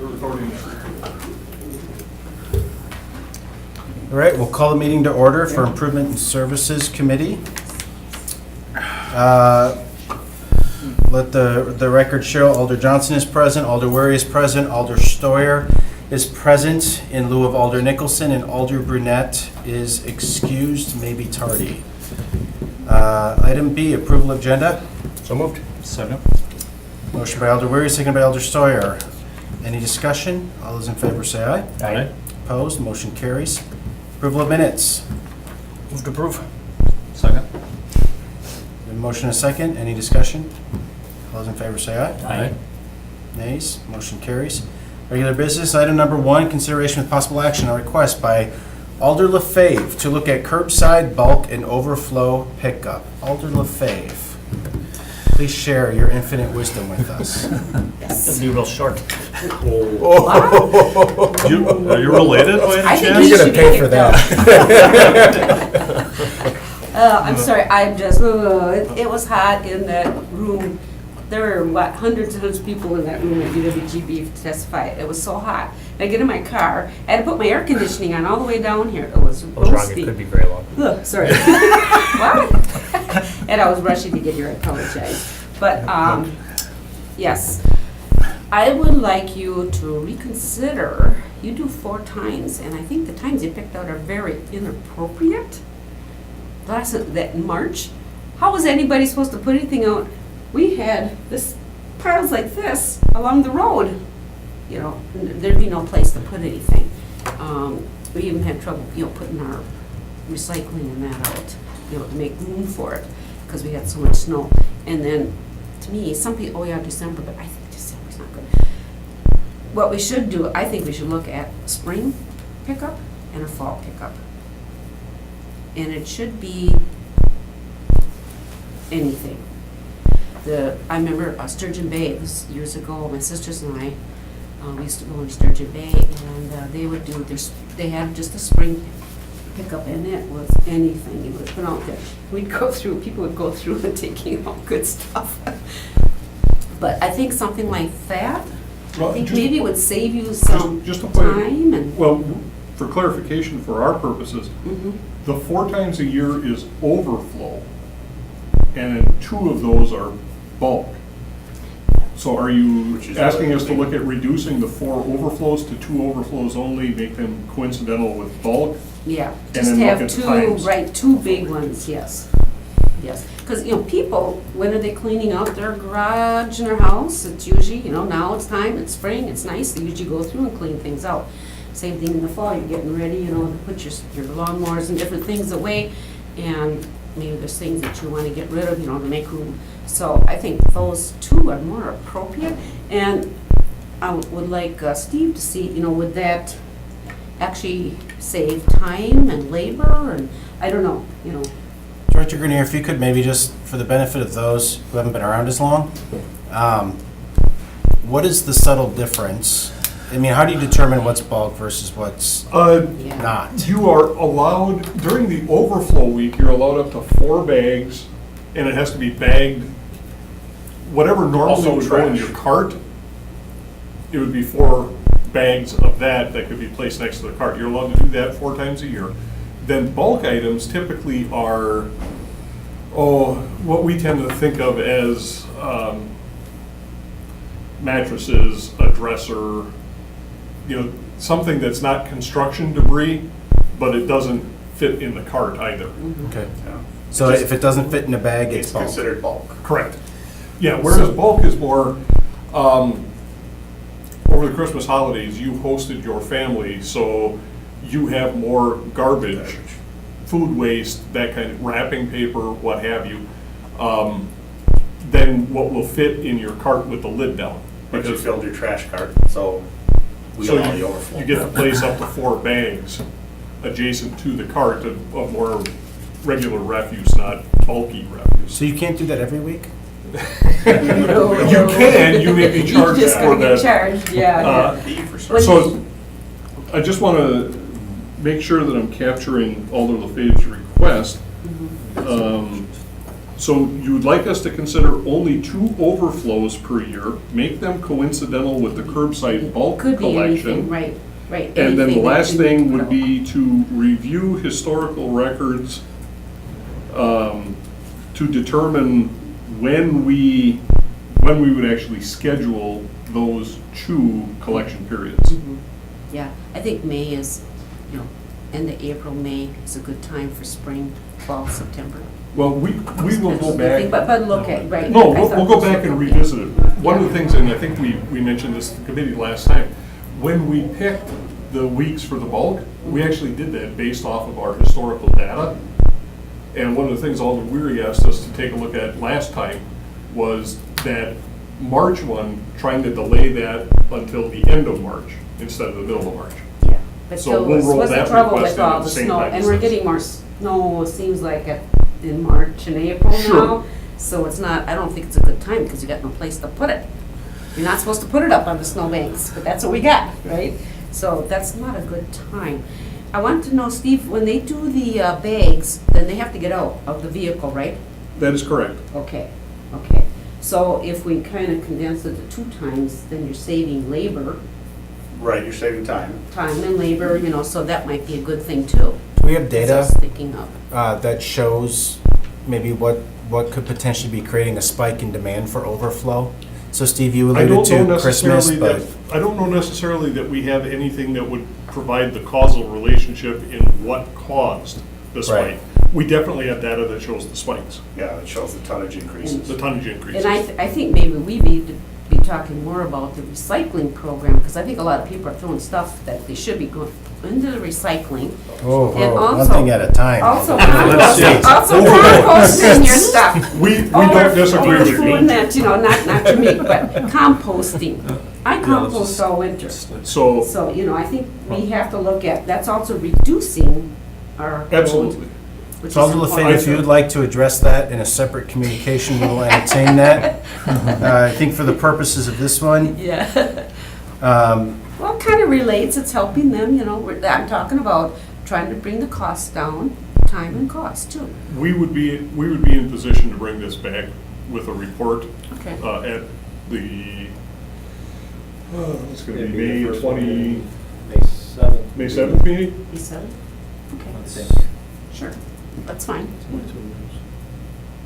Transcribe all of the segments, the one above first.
The recording. All right, we'll call the meeting to order for Improvement and Services Committee. Let the record show Alder Johnson is present, Alder Wery is present, Alder Steuer is present in lieu of Alder Nicholson, and Alder Brunette is excused, maybe tardy. Item B, approval of agenda. So moved. Second. Motion by Alder Wery, second by Alder Steuer. Any discussion? All those in favor say aye. Aye. Opposed, motion carries. Approval of minutes. Move to approve. Second. A motion and a second. Any discussion? All those in favor say aye. Aye. Nays, motion carries. Regular business, item number 1, consideration with possible action on request by Alder LaFave to look at curbside bulk and overflow pickup. Alder LaFave, please share your infinite wisdom with us. It'll be real short. Are you related by I any think chance? you Who's gonna should pay be for that? I'm sorry, it was hot in that room. There were, hundreds and hundreds of people in that room at UWGB to testify. It was so hot. I get in my car, I had to put my air conditioning on all the way down here. It was I was wrong, it roasty. could be very long. Ugh, sorry. What? And I was rushing to get here, I apologize. But, yes, I would like you to reconsider, you do 4 times, and I think the times you picked out are very inappropriate. That in March, how was anybody supposed to put anything out? We had this piles like this along the road. You know, there'd be no place to put anything. We even had trouble, putting our recycling and that out, to make room for it, because we had so much snow. And then, to me, some people, December, but I think December's not good. What we should do, I think we should look at spring pickup and a fall pickup. And it should be anything. I remember Sturgeon Bay, this years ago, my sisters and I, we used to go in Sturgeon Bay, and they would do they had just a spring pickup, and it was anything you would put out there. People would go through and taking out good stuff. But I think something like that, Well, I think just- maybe it would save you some just to put it- time and. Well, for clarification, for our purposes, Mhm. the 4 times a year is overflow, and then 2 of those are bulk. So are you Which is asking us to relatively- look at reducing the 4 overflows to 2 overflows only, make them coincidental with bulk? Yeah, And just then look have at the 2, times. right, 2 big ones, yes. Yes, because, people, when are they cleaning out their garage and their house? It's usually, now it's time, it's spring, it's nice, they usually go through and clean things out. Same thing in the fall, you're getting ready, to put your lawnmowers and different things away, and maybe there's things that you want to get rid of, to make room. So I think those 2 are more appropriate, and I would like Steve to see, would that actually save time and labor, and I don't know, Director Grenier, if you could maybe just, for the benefit of those who haven't been around as long, what is the subtle difference? I mean, how do you determine what's bulk versus what's yeah. not? You are allowed, during the overflow week, you're allowed up to 4 bags, and it has to be bagged, whatever normally Also would go in trash. your cart, it would be 4 bags of that could be placed next to the cart. You're allowed to do that 4 times a year. Then bulk items typically are, what we tend to think of as mattresses, a dresser, something that's not construction debris, but it doesn't fit in the cart either. Okay. So if it doesn't fit in a bag, it's It's bulk. considered bulk. Correct. Yeah, whereas bulk is more, over the Christmas holidays, you hosted your family, so you have more garbage, food waste, that kind of wrapping paper, what have you, than what will fit in your cart with the lid down. But you Because filled your trash cart, so we So allow the you overflow. get to place up to 4 bags adjacent to the cart of more regular refuse, not bulky refuse. So you can't do that every week? You can, you may be charged You just for gonna get that. charged, yeah. B for What- service. So I just want to make sure that I'm capturing Alder LaFave's request. So you would like us to consider only 2 overflows per year, make them coincidental with the curbside bulk Could be anything, collection. right, right. And then the anything that last can thing put would out. be to review historical records to determine when we would actually schedule those 2 collection periods. Yeah, I think May is, end of April, May is a good time for spring, fall, September. Well, we will go back. But look at, right. No, I we'll thought go this back was- and yeah. revisit it. One of the things, and I think we mentioned this to the committee last time, when we picked the weeks for the bulk, we actually did that based off of our historical data. And one of the things Alder Weary asked us to take a look at last time was that March one, trying to delay that until the end of March instead of the middle of March. Yeah, but So still, we'll roll what's the that trouble request with in at all the the same snow? time And as we're this. getting more snow, it seems like, in March and April Sure. now. So it's not, I don't think it's a good time, because you got no place to put it. You're not supposed to put it up on the snowbanks, but that's what we got, right? So that's not a good time. I want to know, Steve, when they do the bags, then they have to get out of the vehicle, right? That is correct. Okay, okay. So if we kind of condense it to 2 times, then you're saving labor, Right, you're saving time. time and labor, so that might be a good thing too. Do we have So data sticking up. that shows maybe what could potentially be creating a spike in demand for overflow? So Steve, you I alluded don't know to Christmas, necessarily but that, I don't know necessarily that we have anything that would provide the causal relationship in what caused the Right. spike. We definitely have data that shows the spikes, Yeah, it shows the tonnage increases. the tonnage increases. And I think maybe we need to be talking more about the recycling program, because I think a lot of people are throwing stuff that they should be going into the recycling. And one also- thing at a time. Also Let's see. composting your stuff. We don't disagree with Doing you. that, not to me, but composting. I compost all winter. So, So, I think we have to look at, that's also reducing our load, absolutely. which is So Alder important. LaFave, if you would like to address that in a separate communication, we will entertain that. I think for the purposes of this one, Yeah. um, Well, it kind of relates, it's helping them, I'm talking about trying to bring the costs down, time and cost too. We would be in position to bring this back with a report Okay. at the, it's going to It'd be be the May first one 20, in May 7th. May 7th meeting? You said it? I Okay, think. sure, that's fine, It's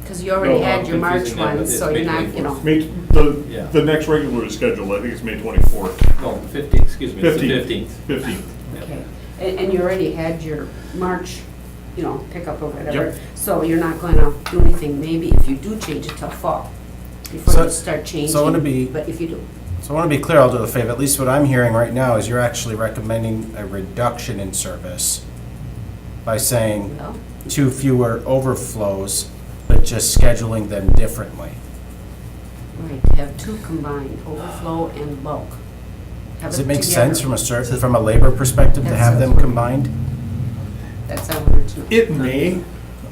because you already No, had I'm your March confusing that one, with so this you're May not, 24th. May, Yeah. the next regular is scheduled, I think it's May 24th, No, 15th, excuse me, it's the 15th. 15th. 15th. okay. And you already had your March, pickup or whatever, Yep. so you're not going to do anything, maybe if you do change it till fall, before So- you start changing. so I wanna be- But if you do, so I want to be clear, Alder LaFave, at least what I'm hearing right now is you're actually recommending a reduction in service by saying well, 2 fewer overflows, but just scheduling them differently. right, to have 2 combined, overflow and bulk. Have Does it make together. sense from a labor perspective to have them combined? That's all I wanted to know. It may,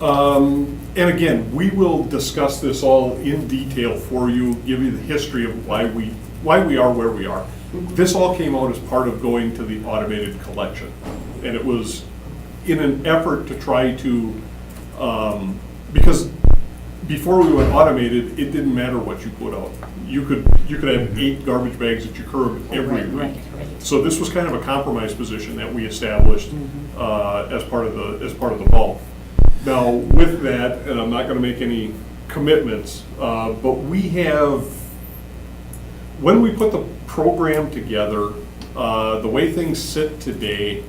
and again, we will discuss this all in detail for you, give you the history of why we are where we are. This all came out as part of going to the automated collection. And it was in an effort to try to, because before we went automated, it didn't matter what you put out. You could have 8 garbage bags at your curb every Right, week. right, right. So this was kind of a compromise position that we established as part of the bulk. Now, with that, and I'm not going to make any commitments, but we have, when we put the program together, the way things sit today,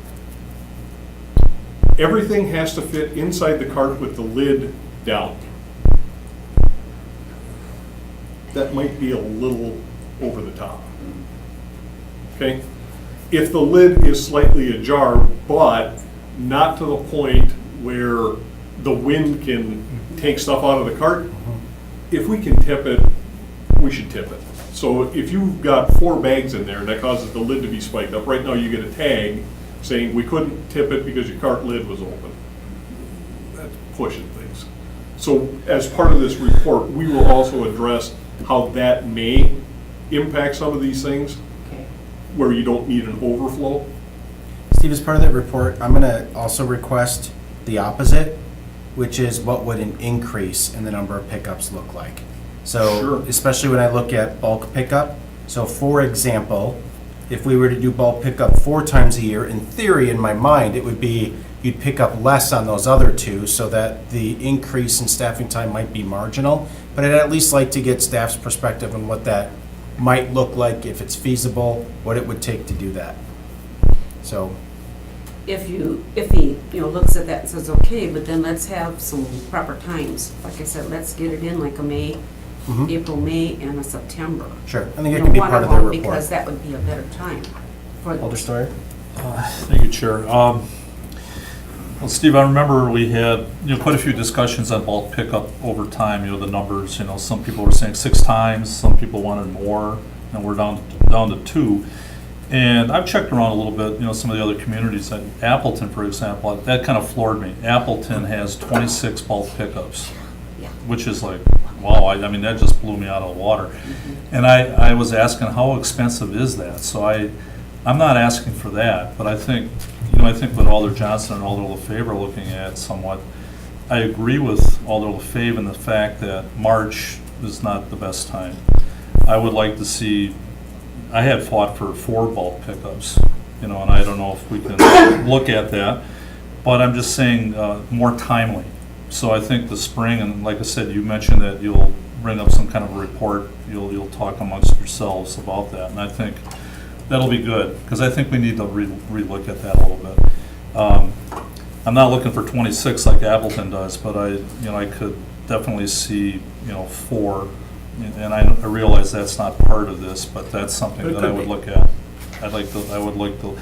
everything has to fit inside the cart with the lid down. That might be a little over the top. Okay? If the lid is slightly ajar, but not to the point where the wind can take stuff out of the cart, if we can tip it, we should tip it. So if you've got 4 bags in there and that causes the lid to be spiked up, right now you get a tag saying we couldn't tip it because your cart lid was open. That's pushing things. So as part of this report, we will also address how that may impact some of these things Okay. where you don't need an overflow. Steve, as part of that report, I'm going to also request the opposite, which is what would an increase in the number of pickups look like. So, Sure. especially when I look at bulk pickup. So for example, if we were to do bulk pickup 4 times a year, in theory, in my mind, it would be you'd pick up less on those other 2 so that the increase in staffing time might be marginal. But I'd at least like to get staff's perspective on what that might look like, if it's feasible, what it would take to do that. So, If he, looks at that and says, okay, but then let's have some proper times. Like I said, let's get it in like a May, mhm, April, May, and a September. sure, I think it could be One part of them, their report. Because that would be a better time for Alder those. Steuer? Thank you, Chair. Well, Steve, I remember we had, quite a few discussions on bulk pickup over time, the numbers, some people were saying 6 times, some people wanted more, and we're down to 2. And I've checked around a little bit, some of the other communities, like Appleton, for example, that kind of floored me. Appleton has 26 bulk pickups, Yeah. which is like, wow, I mean, that just blew me out of the water. And I was asking, how expensive is that? So I'm not asking for that, but I think what Alder Johnson and Alder LaFave are looking at somewhat, I agree with Alder LaFave in the fact that March is not the best time. I would like to see, I had fought for 4 bulk pickups, and I don't know if we can look at that, but I'm just saying more timely. So I think the spring, and like I said, you mentioned that you'll bring up some kind of a report, you'll talk amongst yourselves about that, and I think that'll be good, because I think we need to relook at that a little bit. I'm not looking for 26 like Appleton does, but I could definitely see, 4, and I realize that's not part of this, but that's something It that I could would be. look at. I would like to,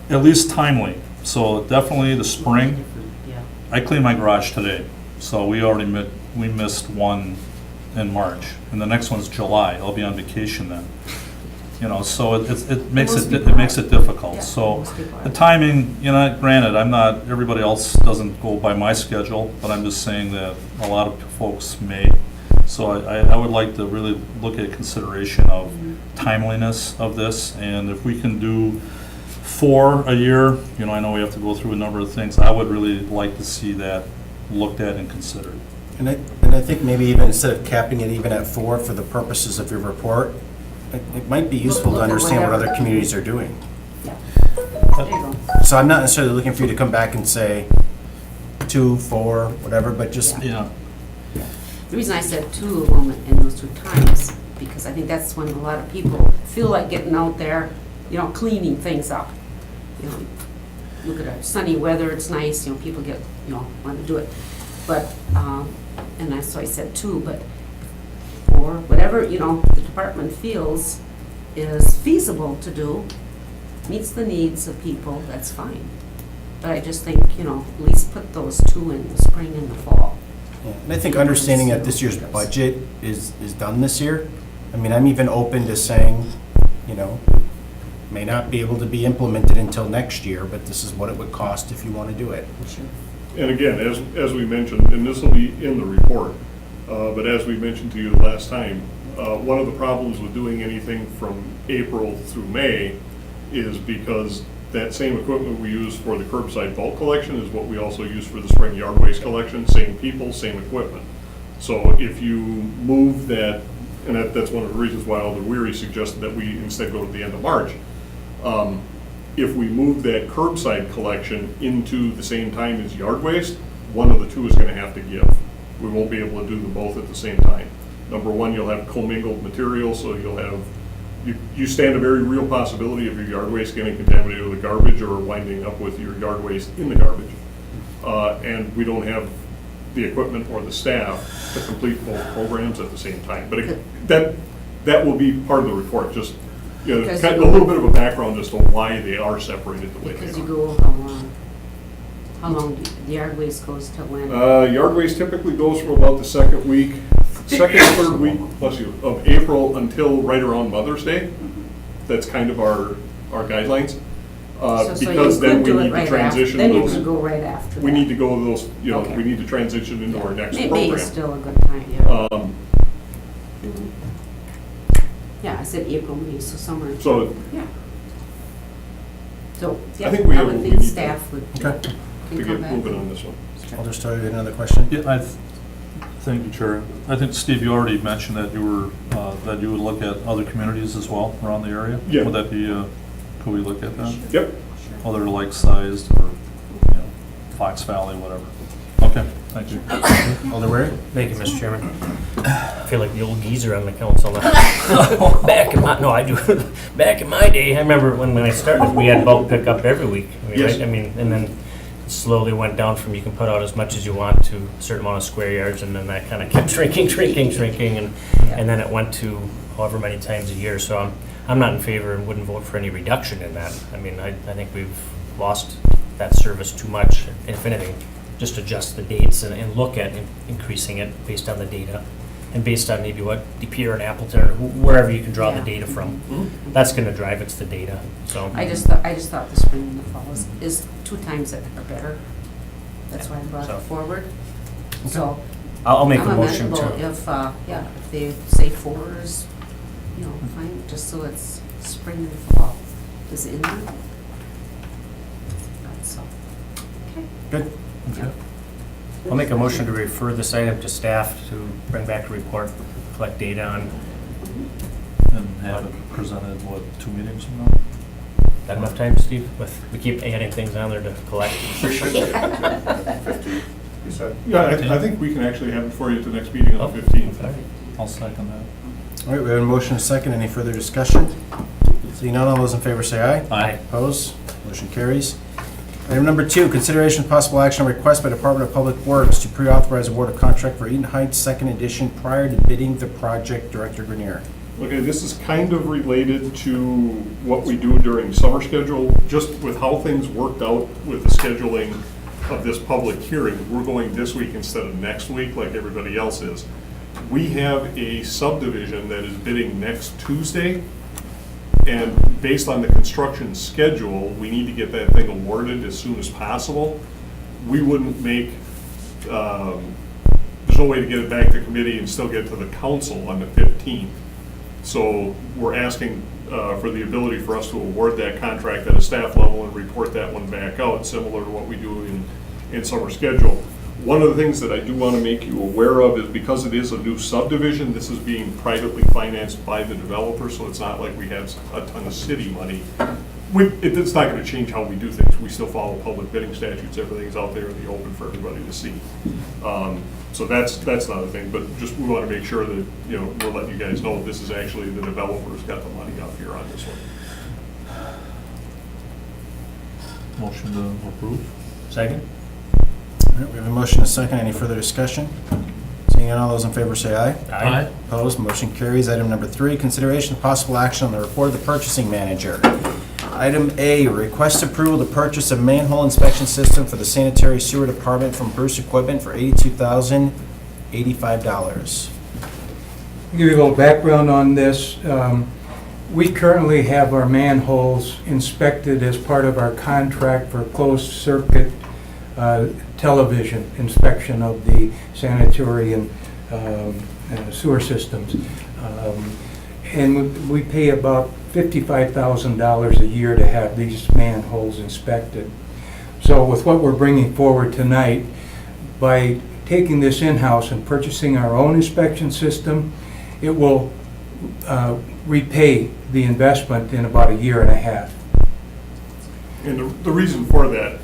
at least timely. So definitely the spring. Yeah. I cleaned my garage today, so we already we missed one in March, and the next one's July. I'll be on vacation then. So it makes Most it people it makes it difficult. Yeah, So most people the are. timing, granted, I'm not, everybody else doesn't go by my schedule, but I'm just saying that a lot of folks may. So I would like to really look at consideration of timeliness of this, and if we can do 4 a year, I know we have to go through a number of things, I would really like to see that looked at and considered. And I think maybe even instead of capping it even at 4 for the purposes of your report, it might be useful to Look at understand what whatever. other communities are doing. Yeah. There you go. So I'm not necessarily looking for you to come back and say 2, 4, whatever, but just, Yeah. The reason I said 2 of them in those 2 times, because I think that's when a lot of people feel like getting out there, cleaning things up. Look at our sunny weather, it's nice, people get, want to do it. But, so I said 2, but 4, whatever, the department feels is feasible to do, meets the needs of people, that's fine. But I just think, at least put those 2 in the spring and the fall. yeah. And I think understanding that this year's budget is done this year, I mean, I'm even open to saying, may not be able to be implemented until next year, but this is what it would cost if you want to do it. And again, as we mentioned, and this will be in the report, but as we mentioned to you the last time, one of the problems with doing anything from April through May is because that same equipment we use for the curbside bulk collection is what we also use for the spring yard waste collection, same people, same equipment. So if you move that, and that's one of the reasons why Alder Weary suggested that we instead go to the end of March. If we move that curbside collection into the same time as yard waste, one of the 2 is gonna have to give. We won't be able to do them both at the same time. Number 1, you'll have commingled material, so you'll have, you stand a very real possibility of your yard waste getting contaminated with the garbage or winding up with your yard waste in the garbage. And we don't have the equipment or the staff to complete both programs at the same time. But that will be part of the report, just, Because kind of you a go- little bit of a background as to why they are separated the way they Because you are. go, how long the yard waste goes till when? Yard waste typically goes from about the second week, second or third week, bless you, of April until right around Mother's Day. That's kind of our guidelines. So you Because then could we do it need to right transition Then you those. could go right after We that. need to go those, Okay. we need to transition into our next May is program. still a good time, yeah. Um, Yeah, I said April, May, so summer. So Yeah. So, I yeah, think we I have would what we think need to- staff would, Okay. to can get come back. moving on this one. and Alder Steuer, you had another question? Yeah, thank you, Chair. I think, Steve, you already mentioned that that you would look at other communities as well around the area? Yeah. Would that be, could we look at that? Yep. Other like-sized or, Fox Valley, whatever. Okay, thank you. Alder Weary? Thank you, Mr. Chairman. I feel like the old geezer on the council now. Back in my day, I remember when I started, we had bulk pickup every week. Yes. Right? I mean, and then it slowly went down from you can put out as much as you want to a certain amount of square yards, and then that kind of kept shrinking, and then it went to however many times a year. So I'm not in favor and wouldn't vote for any reduction in that. I mean, I think we've lost that service too much. If anything, just adjust the dates and look at increasing it based on the data and based on maybe what DePere and Appleton or wherever you can draw the data from. That's going to drive it's the data. So I just thought the spring and the fall is 2 times that are better. That's why I brought So- it forward. So I'll make I'm a motion amenable to. if they say 4 is, fine, just so it's spring and fall. Is it in there? That's all. Okay. Good. Yeah. I'll make a motion to refer this item to staff to bring back a report, collect data on. And have it presented, 2 meetings from now? That enough time, Steve? We keep adding things on there to collect. 50, you said? Yeah, I think we can actually have it for you at the next meeting on the 15th. Okay. I'll second that. All right, we have a motion and a second. Any further discussion? Seeing none, all those in favor say aye. Aye. Opposed? Motion carries. Item number 2, consideration of possible action on request by Department of Public Works to pre-authorize award of contract for Eaton Heights Second Edition prior to bidding the project. Director Grenier. Okay, this is kind of related to what we do during summer schedule, just with how things worked out with the scheduling of this public hearing. We're going this week instead of next week like everybody else is. We have a subdivision that is bidding next Tuesday, and based on the construction schedule, we need to get that thing awarded as soon as possible. We wouldn't make, there's no way to get it back to committee and still get to the council on the 15th. So we're asking for the ability for us to award that contract at a staff level and report that one back out, similar to what we do in summer schedule. One of the things that I do want to make you aware of is because it is a new subdivision, this is being privately financed by the developer, so it's not like we have a ton of city money. It's not going to change how we do things. We still follow public bidding statutes. Everything's out there in the open for everybody to see. So that's not a thing, but just we want to make sure that, we're letting you guys know this is actually the developer's got the money up here on this one. Motion to approve? Second? All right, we have a motion and a second. Any further discussion? Seeing none, all those in favor say aye. Aye. Opposed? Motion carries. Item number 3, consideration of possible action on the report of the purchasing manager. Item A, request approval to purchase a manhole inspection system for the sanitary sewer department from Bruce Equipment for $82,085. Give you a little background on this. We currently have our manholes inspected as part of our contract for closed circuit television inspection of the sanitary and sewer systems. And we pay about $55,000 a year to have these manholes inspected. So with what we're bringing forward tonight, by taking this in-house and purchasing our own inspection system, it will repay the investment in about a year and a half. And the reason for that,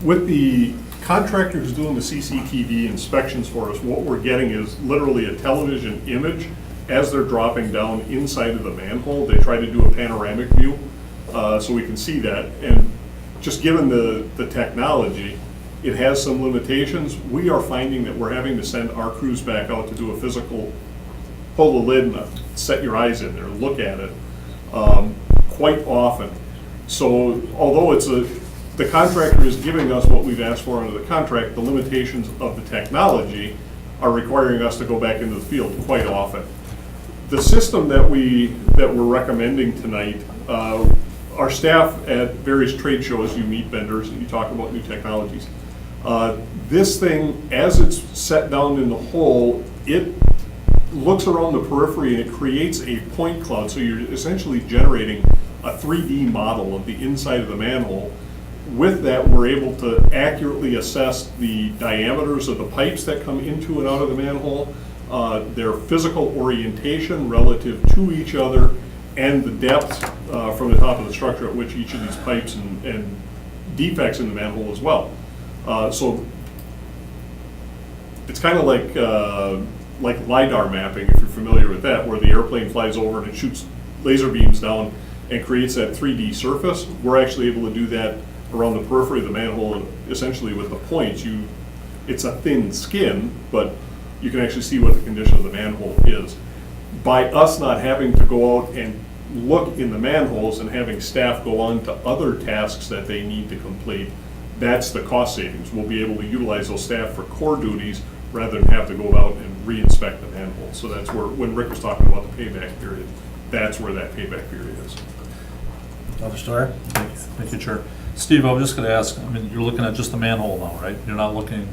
with the contractors doing the CCTV inspections for us, what we're getting is literally a television image as they're dropping down inside of the manhole. They try to do a panoramic view so we can see that. And just given the technology, it has some limitations. We are finding that we're having to send our crews back out to do a physical, pull the lid and set your eyes in there, look at it, quite often. So although the contractor is giving us what we've asked for under the contract, the limitations of the technology are requiring us to go back into the field quite often. The system that we're recommending tonight, our staff at various trade shows, you meet vendors and you talk about new technologies. This thing, as it's set down in the hole, it looks around the periphery and it creates a point cloud. So you're essentially generating a 3D model of the inside of the manhole. With that, we're able to accurately assess the diameters of the pipes that come into and out of the manhole, their physical orientation relative to each other, and the depth from the top of the structure at which each of these pipes and defects in the manhole as well. So it's kind of like LiDAR mapping, if you're familiar with that, where the airplane flies over and it shoots laser beams down and creates that 3D surface. We're actually able to do that around the periphery of the manhole, essentially with the points. It's a thin skin, but you can actually see what the condition of the manhole is. By us not having to go out and look in the manholes and having staff go on to other tasks that they need to complete, that's the cost savings. We'll be able to utilize those staff for core duties rather than have to go out and re-inspect the manhole. So that's where, when Rick was talking about the payback period, that's where that payback period is. Alder Steuer? Thank you, Chair. Steve, I was just gonna ask, I mean, you're looking at just the manhole now, right? You're not looking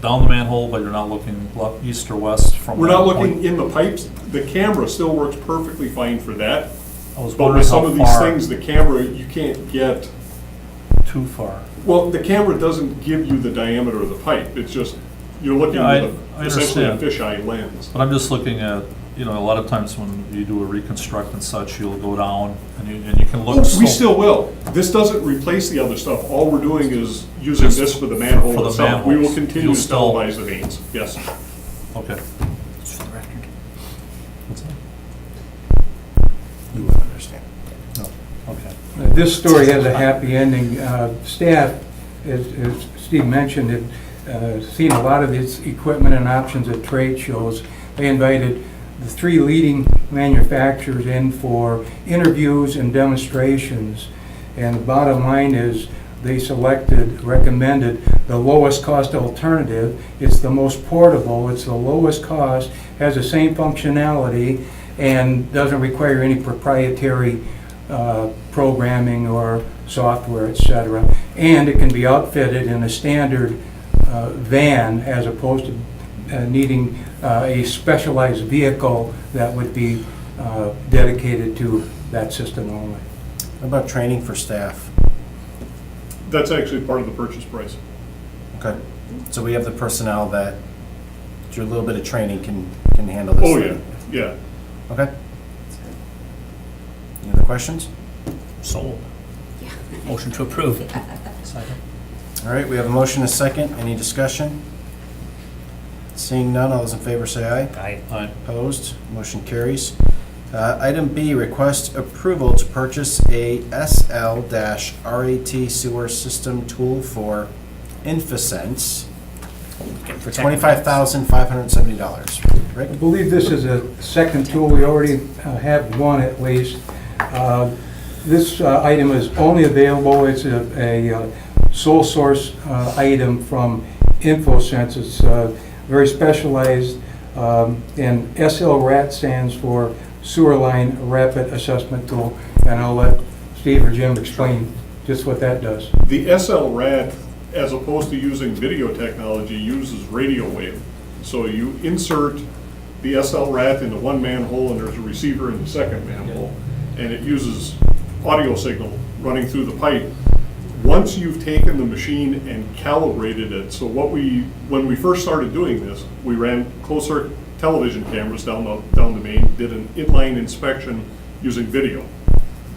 down the manhole, but you're not looking east or west from We're that not point? looking in the pipes. The camera still works perfectly fine for that. I was But wondering with some how of these far, things, the camera, you can't get, too far. well, the camera doesn't give you the diameter of the pipe. It's just, you're looking Yeah, with I essentially a understand. fisheye lens. But I'm just looking at, you know, a lot of times when you do a reconstruct and such, you'll go down and you can look. Oh, so- we still will. This doesn't replace the other stuff. All we're doing is using Just this for the for manhole the itself. We will manholes. continue You'll to still- televise the veins, yes. Okay. Just for the record. What's that? You will understand. Okay. This story has a happy ending. Staff, as Steve mentioned, had seen a lot of this equipment and options at trade shows. They invited the 3 leading manufacturers in for interviews and demonstrations. And the bottom line is, they recommended the lowest cost alternative. It's the most portable, it's the lowest cost, has the same functionality, and doesn't require any proprietary programming or software, etc. And it can be outfitted in a standard van as opposed to needing a specialized vehicle that would be dedicated to that system only. What about training for staff? That's actually part of the purchase price. Okay, so we have the personnel that, through a little bit of training, can handle this. Oh, yeah, thing. yeah. Okay. Any other questions? Sold. Motion to approve. Second. All right, we have a motion, a second. Any discussion? Seeing none, all those in favor say aye. Aye. Aye. Opposed? Motion carries. Item B, request approval to purchase a SL-RAT sewer system tool for InfoSense for $25,570. Rick? I believe this is a second tool. We already have one at least. This item is only available, it's a sole source item from InfoSense. It's very specialized, and SL-RAT stands for Sewer Line Rapid Assessment Tool. And I'll let Steve or Jim explain just what that does. The SL-RAT, as opposed to using video technology, uses radio wave. So you insert the SL-RAT into one manhole and there's a receiver in the second manhole, and it uses audio signal running through the pipe. Once you've taken the machine and calibrated it, so when we first started doing this, we ran closed-circuit television cameras down the main, did an inline inspection using video.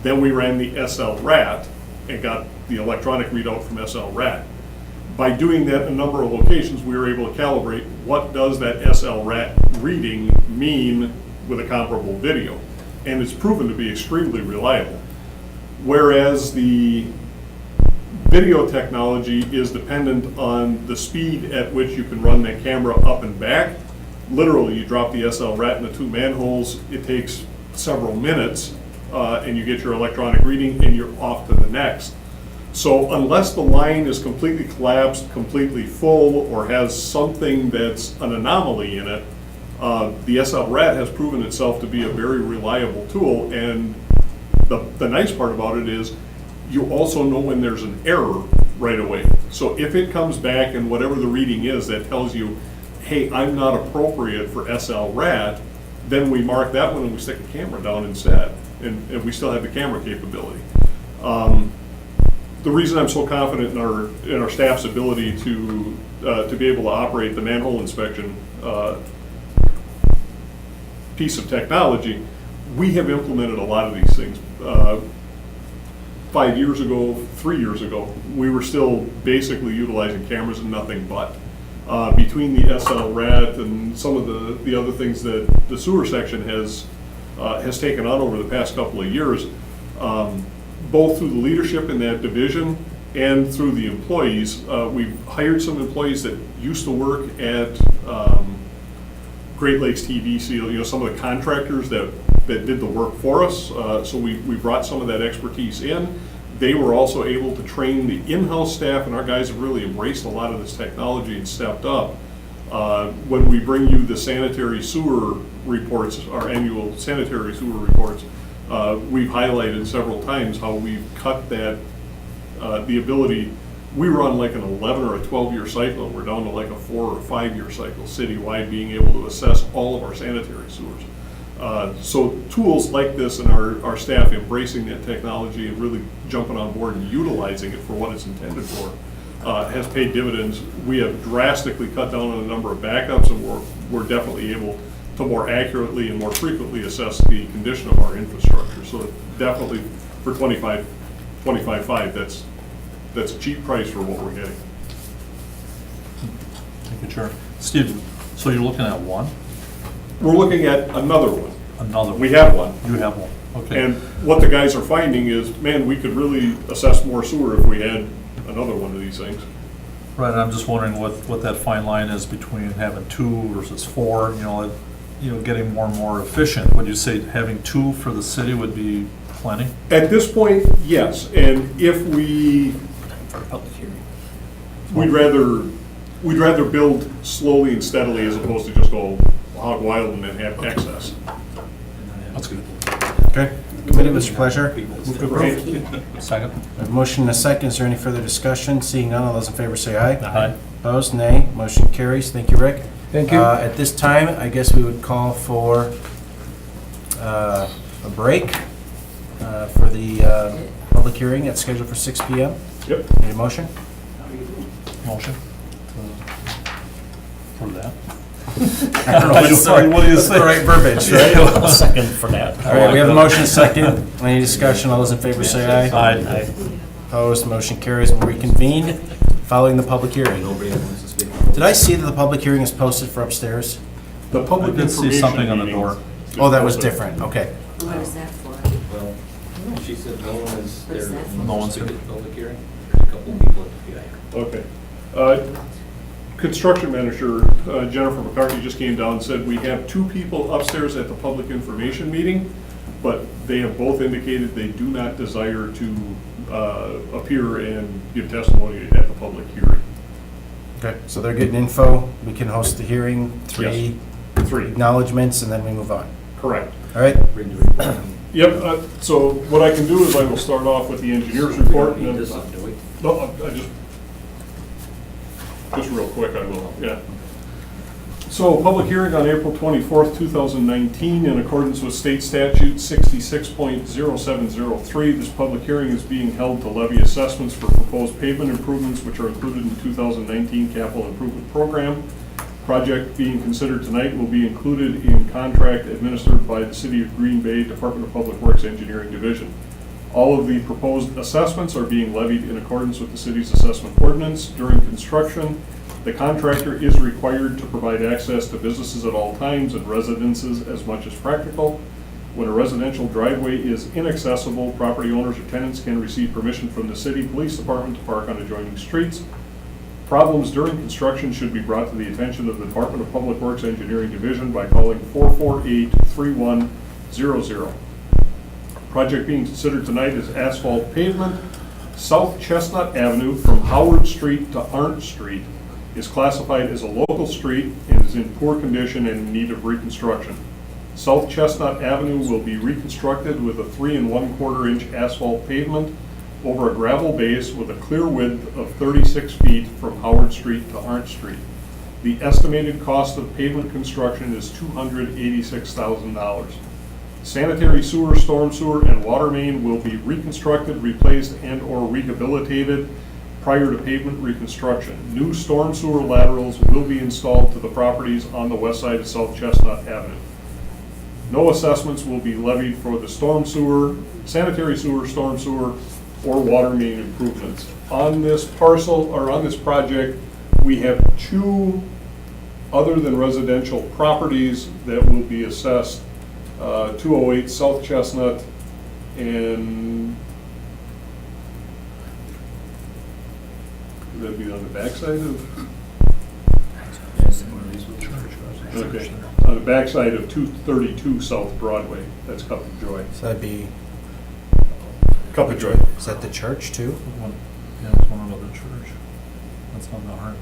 Then we ran the SL-RAT and got the electronic readout from SL-RAT. By doing that in a number of locations, we were able to calibrate what does that SL-RAT reading mean with a comparable video. And it's proven to be extremely reliable. Whereas the video technology is dependent on the speed at which you can run that camera up and back. Literally, you drop the SL-RAT in the 2 manholes, it takes several minutes, and you get your electronic reading and you're off to the next. So unless the line is completely collapsed, completely full, or has something that's an anomaly in it, the SL-RAT has proven itself to be a very reliable tool. And the nice part about it is you also know when there's an error right away. So if it comes back and whatever the reading is that tells you, hey, I'm not appropriate for SL-RAT, then we mark that one and we stick a camera down instead. And we still have the camera capability. the reason I'm so confident in our staff's ability to be able to operate the manhole inspection piece of technology, we have implemented a lot of these things. 5 years ago, 3 years ago, we were still basically utilizing cameras and nothing but. Between the SL-RAD and some of the other things that the sewer section has taken on over the past couple of years, both through the leadership in that division and through the employees, we've hired some employees that used to work at Great Lakes TV Seal, some of the contractors that did the work for us. So we brought some of that expertise in. They were also able to train the in-house staff, and our guys have really embraced a lot of this technology and stepped up. When we bring you the sanitary sewer reports, our annual sanitary sewer reports, we've highlighted several times how we've cut that, the ability. We run like an 11 or a 12-year cycle, and we're down to like a 4 or 5-year cycle citywide, being able to assess all of our sanitary sewers. So tools like this and our staff embracing that technology and really jumping on board and utilizing it for what it's intended for has paid dividends. We have drastically cut down on the number of backups, and we're definitely able to more accurately and more frequently assess the condition of our infrastructure. So definitely for 25.5, that's a cheap price for what we're getting. Thank you, Chair. Steve, so you're looking at one? We're looking at another one. Another one? We have one. You have one, okay. And what the guys are finding is, man, we could really assess more sewer if we had another one of these things. Right, and I'm just wondering what that fine line is between having 2 versus 4, getting more and more efficient. Would you say having 2 for the city would be plenty? At this point, yes, and if we'd rather build slowly and steadily as opposed to just go hog wild and then have excess. That's good. Okay. Committee, Mr. Pleasure. Move to approve. Second? We have a motion and a second. Is there any further discussion? Seeing none, all those in favor say aye. Aye. Opposed, nay. Motion carries. Thank you, Rick. Thank you. At this time, I guess we would call for a break for the public hearing that's scheduled for 6 p.m. Yep. Need a motion? Motion? For that? I don't know What do you what's say? the right verbiage, right? I'll second for that. All right, we have a motion second. Any discussion? All those in favor say aye. Aye. Opposed, motion carries. We'll reconvene following the public hearing. Did I see that the public hearing is posted for upstairs? The public I did see information something on the meeting door. is Oh, that was posted. different. Okay. What is that for? Well, she said no one is What is there. that for? No one's here. Public hearing. There's a couple of people at the PI. Okay. Construction manager Jennifer McCarthy just came down and said we have 2 people upstairs at the public information meeting, but they have both indicated they do not desire to appear and give testimony at the public hearing. Okay, so they're getting info. We can host the hearing, 3 3. acknowledgements, and then we move on. Correct. All right? Yep, so what I can do is I will start off with the engineer's report. And This then, up, do we? no, I just real quick, I will, yeah. So, public hearing on April 24th, 2019, in accordance with state statute 66.0703, this public hearing is being held to levy assessments for proposed pavement improvements which are included in 2019 capital improvement program. Project being considered tonight will be included in contract administered by the City of Green Bay Department of Public Works Engineering Division. All of the proposed assessments are being levied in accordance with the city's assessment ordinance. During construction, the contractor is required to provide access to businesses at all times and residences as much as practical. When a residential driveway is inaccessible, property owners or tenants can receive permission from the city police department to park on adjoining streets. Problems during construction should be brought to the attention of the Department of Public Works Engineering Division by calling 448-3100. Project being considered tonight is asphalt pavement. South Chestnut Avenue from Howard Street to Arndt Street is classified as a local street and is in poor condition and in need of reconstruction. South Chestnut Avenue will be reconstructed with a 3 1/4 inch asphalt pavement over a gravel base with a clear width of 36 feet from Howard Street to Arndt Street. The estimated cost of pavement construction is $286,000. Sanitary sewer, storm sewer, and water main will be reconstructed, replaced, and/or rehabilitated prior to pavement reconstruction. New storm sewer laterals will be installed to the properties on the west side of South Chestnut Avenue. No assessments will be levied for the storm sewer, sanitary sewer, storm sewer, or water main improvements. On this parcel, or on this project, we have 2 other than residential properties that will be assessed, 208 South Chestnut and would that be on the backside of? Okay, on the backside of 232 South Broadway, that's Cup of Joy. So that'd be, Cup of Joy. is that the church too? Yeah, there's one another church. That's on the heart.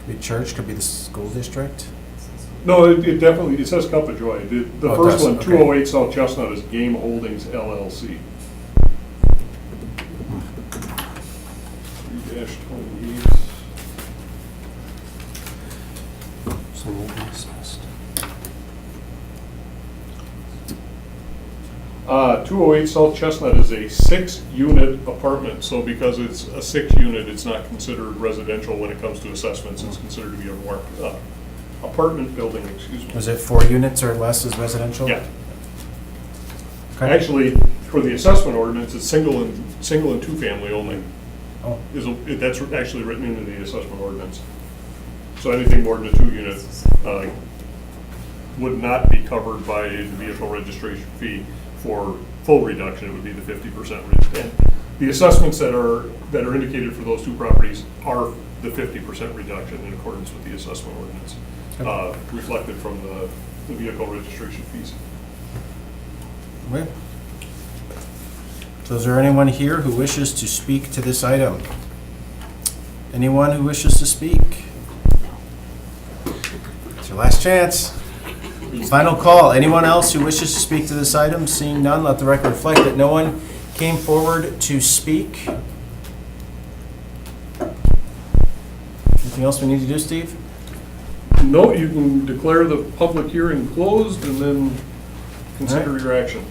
Could be church, could be the school district. No, it definitely, it says Cup of Joy. The Oh, it first does, one, okay. 208 South Chestnut, is Game Holdings LLC. 3-28. So we'll be assessed. 208 South Chestnut is a 6-unit apartment, so because it's a 6-unit, it's not considered residential when it comes to assessments. It's considered to be a more, apartment building, excuse me. Was it 4 units or less is residential? Yeah. Okay. Actually, for the assessment ordinance, it's single and 2-family only. Oh, That's actually written into the assessment ordinance. So anything more than a 2-unit would not be covered by the vehicle registration fee. For full reduction, it would be the 50%. And the assessments that are indicated for those 2 properties are the 50% reduction in accordance with the assessment ordinance, reflected from the vehicle registration fees. okay. So is there anyone here who wishes to speak to this item? Anyone who wishes to speak? It's your last chance. Final call. Anyone else who wishes to speak to this item? Seeing none, let the record reflect that no one came forward to speak. Anything else we need to do, Steve? No, you can declare the public hearing closed and then consider your action.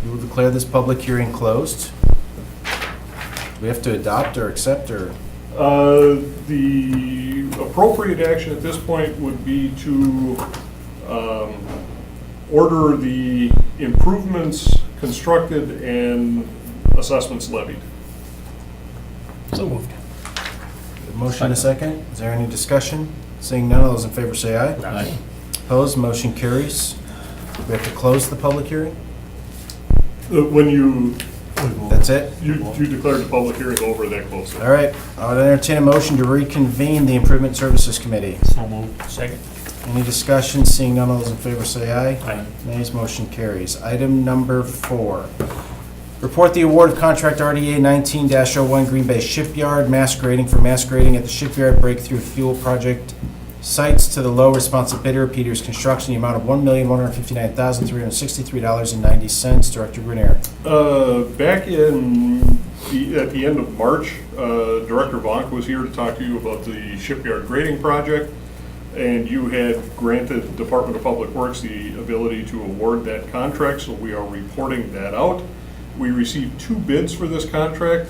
We will declare this public hearing closed. We have to adopt or accept or? The appropriate action at this point would be to order the improvements constructed and assessments levied. So moved. Motion and a second. Is there any discussion? Seeing none, all those in favor say aye. Aye. Opposed, motion carries. We have to close the public hearing? When you That's it? declared the public hearing over, that closed. All right, I would entertain a motion to reconvene the Improvement Services Committee. So moved. Second. Any discussion? Seeing none, all those in favor say aye. Aye. Nays, motion carries. Item number 4. Report the award of contract RDA 19-01 Green Bay Shipyard mass grading for mass grading at the Shipyard Breakthrough Fuel Project sites to the low responsive bidder, Peters Construction, the amount of $1,159,363.90. Director Grenier. Back at the end of March, Director Vonk was here to talk to you about the shipyard grading project, and you had granted Department of Public Works the ability to award that contract, so we are reporting that out. We received 2 bids for this contract,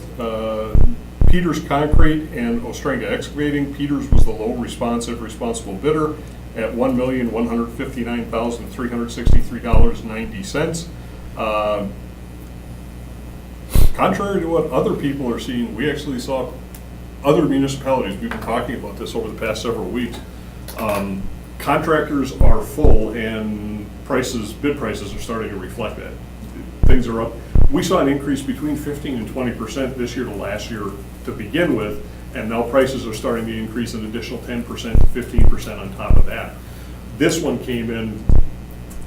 Peters Concrete and Ostrenga Excavating. Peters was the low responsible bidder at $1,159,363.90. Contrary to what other people are seeing, we actually saw other municipalities, we've been talking about this over the past several weeks, contractors are full and bid prices are starting to reflect that. Things are up. We saw an increase between 15 and 20% this year to last year to begin with, and now prices are starting to increase an additional 10% to 15% on top of that. This one came in,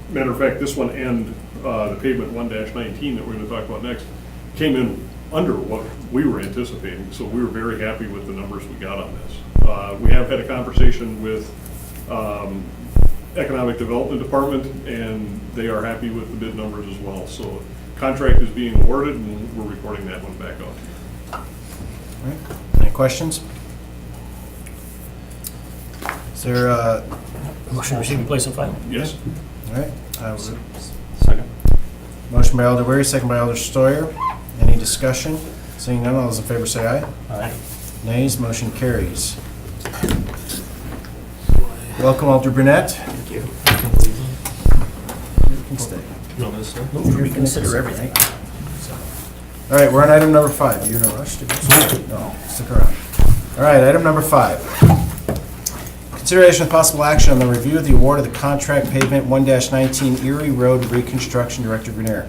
matter of fact, this one and the pavement 1-19 that we're going to talk about next, came in under what we were anticipating, so we were very happy with the numbers we got on this. We have had a conversation with Economic Development Department, and they are happy with the bid numbers as well. So contract is being awarded, and we're reporting that one back out. All right. Any questions? Is there, Motion to receive and place on file. Yes? all right, I would Motion by Alder Weary, second by Alder Steuer. Any discussion? Seeing none, all those in favor say aye. Aye. Nays, motion carries. Welcome, Alder Brunette. Thank you. You can stay. Move to reconsider everything. All right, we're on item number 5. You're in a rush to go? No, stick around. All right, item number 5. Consideration of possible action on the review of the award of the contract pavement 1-19 Erie Road reconstruction. Director Grenier.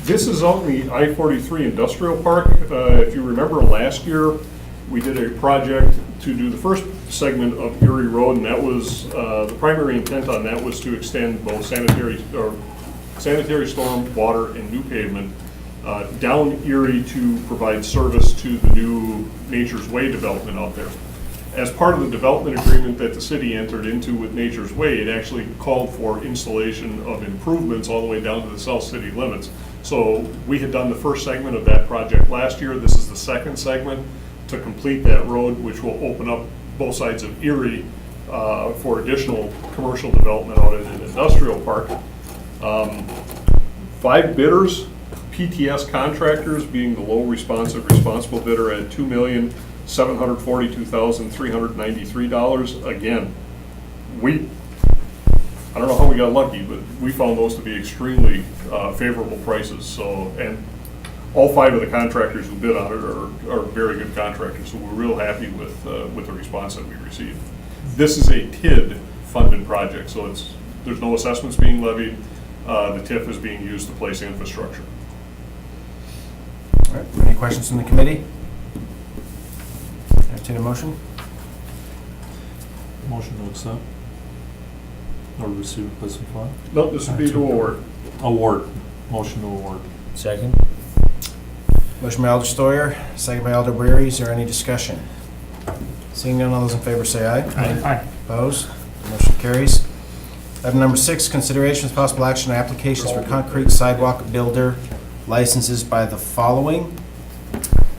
This is out in the I-43 Industrial Park. If you remember last year, we did a project to do the first segment of Erie Road, and that was, the primary intent on that was to extend both sanitary storm, water, and new pavement down Erie to provide service to the new Nature's Way development out there. As part of the development agreement that the city entered into with Nature's Way, it actually called for installation of improvements all the way down to the south city limits. So we had done the first segment of that project last year. This is the second segment to complete that road, which will open up both sides of Erie for additional commercial development out in an industrial park. 5 bidders, PTS Contractors being the low responsible bidder at $2,742,393. Again, I don't know how we got lucky, but we found those to be extremely favorable prices. So, and all 5 of the contractors who bid on it are very good contractors, so we're real happy with the response that we received. This is a TID funded project, so there's no assessments being levied. The TIF is being used to place infrastructure. All right, any questions from the committee? Entertain a motion? Motion to accept. Or receive and place in file. No, this would be to award. Award. Motion to award. Second? Motion by Alder Steuer, second by Alder Weary. Is there any discussion? Seeing none, all those in favor say aye. Aye. Opposed? Motion carries. Item number 6, consideration of possible action on applications for concrete sidewalk builder licenses by the following.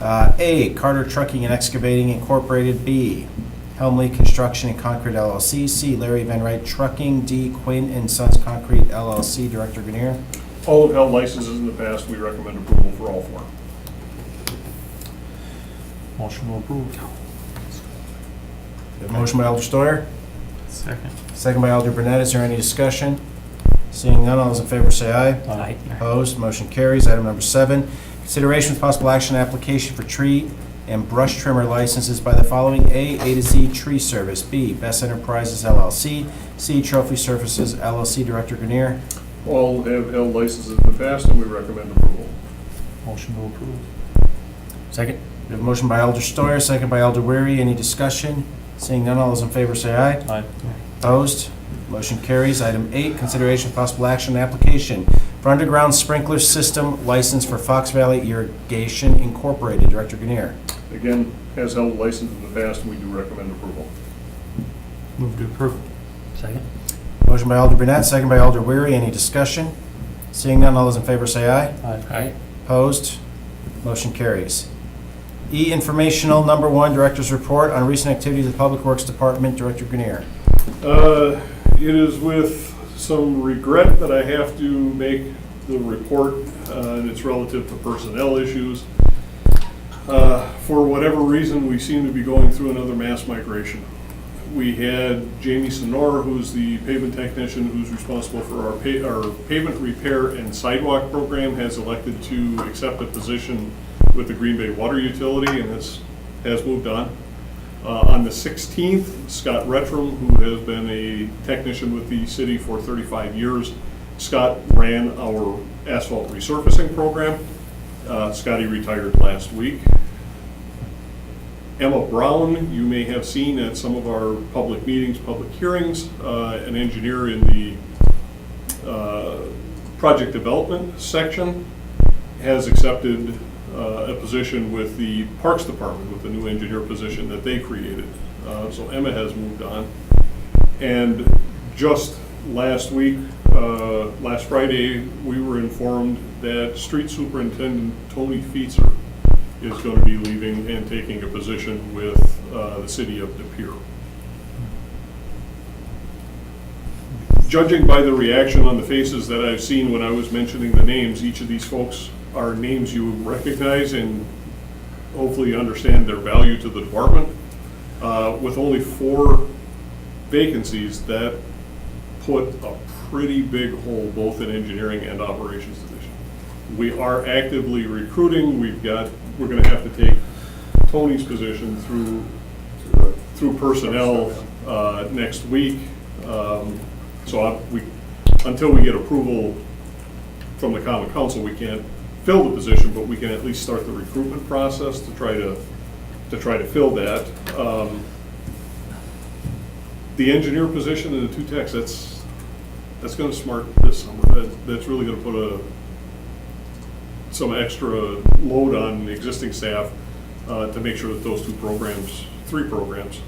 A, Carter Trucking and Excavating Incorporated. B, Helmley Construction and Concrete LLC. C, Larry Van Wright Trucking. D, Quinn and Sons Concrete LLC. Director Grenier. All have held licenses in the past. We recommend approval for all 4. Motion to approve. We have a motion by Alder Steuer, Second. second by Alder Burnett. Is there any discussion? Seeing none, all those in favor say aye. Aye. Opposed, motion carries. Item number 7, consideration with possible action on application for tree and brush trimmer licenses by the following. A to Z Tree Service. B, Best Enterprises LLC. C, Trophy Surfaces LLC. Director Grenier. All have held licenses in the past, and we recommend approval. Motion to approve. Second. We have a motion by Alder Steuer, second by Alder Weary. Any discussion? Seeing none, all those in favor say aye. Aye. Opposed? Motion carries. Item 8, consideration of possible action on application for underground sprinkler system license for Fox Valley Irrigation Incorporated. Director Grenier. Again, has held license in the past, and we do recommend approval. Move to approve. Second? Motion by Alder Burnett, second by Alder Weary. Any discussion? Seeing none, all those in favor say aye. Aye. Opposed? Motion carries. E, informational, number 1, Director's Report on recent activities of the Public Works Department. Director Grenier. It is with some regret that I have to make the report, and it's relative to personnel issues. For whatever reason, we seem to be going through another mass migration. We had Jamie Sonor, who's the pavement technician who's responsible for our pavement repair and sidewalk program, has elected to accept a position with the Green Bay Water Utility, and has moved on. On the 16th, Scott Rettram, who has been a technician with the city for 35 years, Scott ran our asphalt resurfacing program. Scotty retired last week. Emma Brown, you may have seen at some of our public meetings, public hearings, an engineer in the project development section, has accepted a position with the Parks Department, with the new engineer position that they created. So Emma has moved on. And just last week, last Friday, we were informed that Street Superintendent Tony Feetzer is going to be leaving and taking a position with the city of De Pere. judging by the reaction on the faces that I've seen when I was mentioning the names, each of these folks are names you recognize and hopefully understand their value to the department. With only 4 vacancies, that put a pretty big hole both in engineering and operations division. We are actively recruiting. We're gonna have to take Tony's position through personnel next week. Until we get approval from the Common Council, we can't fill the position, but we can at least start the recruitment process to try to fill that. The engineer position and the 2 techs, that's gonna smart this summer. That's really gonna put some extra load on existing staff to make sure that those 3 programs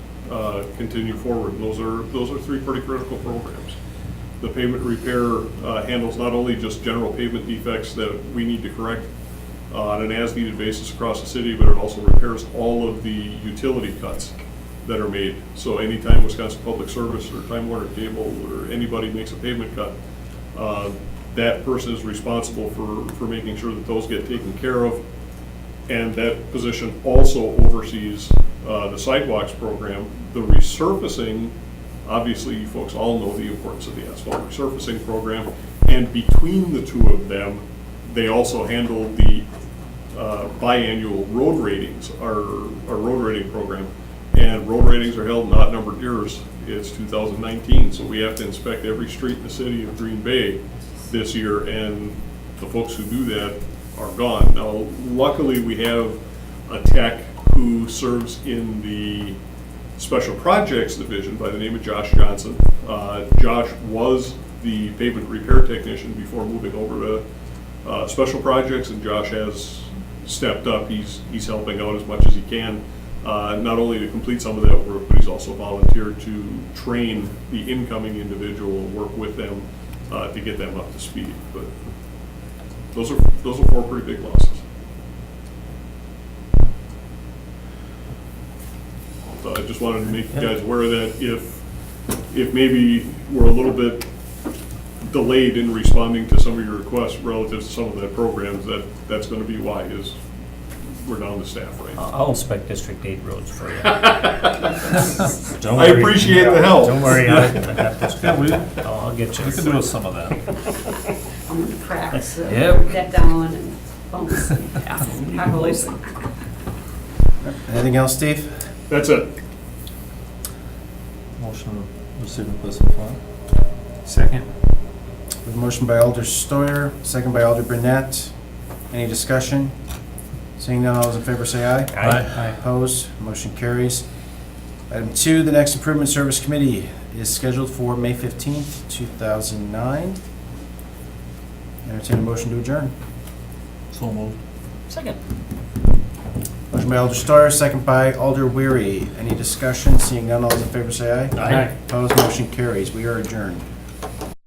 continue forward. And those are 3 pretty critical programs. The pavement repair handles not only just general pavement defects that we need to correct on an as-needed basis across the city, but it also repairs all of the utility cuts that are made. So anytime Wisconsin Public Service or Time Warner Cable or anybody makes a pavement cut, that person is responsible for making sure that those get taken care of. And that position also oversees the sidewalks program, the resurfacing. Obviously, you folks all know the importance of the asphalt resurfacing program. And between the 2 of them, they also handle the biannual road ratings, our road rating program. And road ratings are held in odd-numbered years. It's 2019, so we have to inspect every street in the city of Green Bay this year, and the folks who do that are gone. Now, luckily, we have a tech who serves in the Special Projects Division by the name of Josh Johnson. Josh was the pavement repair technician before moving over to Special Projects, and Josh has stepped up. He's helping out as much as he can, not only to complete some of that work, but he's also volunteered to train the incoming individual and work with them to get them up to speed. But those are 4 pretty big losses. So I just wanted to make you guys aware of that. If maybe we're a little bit delayed in responding to some of your requests relative to some of the programs, that's going to be why, is we're down to staff right now. I'll inspect District 8 roads for you. Don't I worry. appreciate the help. Don't worry, I got this. Yeah, I'll get you. We can do some of that. On the cracks, Yep. that down and bumps. Potholes. Anything else, Steve? That's it. Motion to receive and place on file. Second. We have a motion by Alder Steuer, second by Alder Brunette. Any discussion? Seeing none, all those in favor say aye. Aye. Opposed? Motion carries. Item 2, the next Improvement Service Committee is scheduled for May 15th, 2009. Entertain a motion to adjourn. So moved. Second. Motion by Alder Steuer, second by Alder Weary. Any discussion? Seeing none, all those in favor say aye. Aye. Opposed? Motion carries. We are adjourned.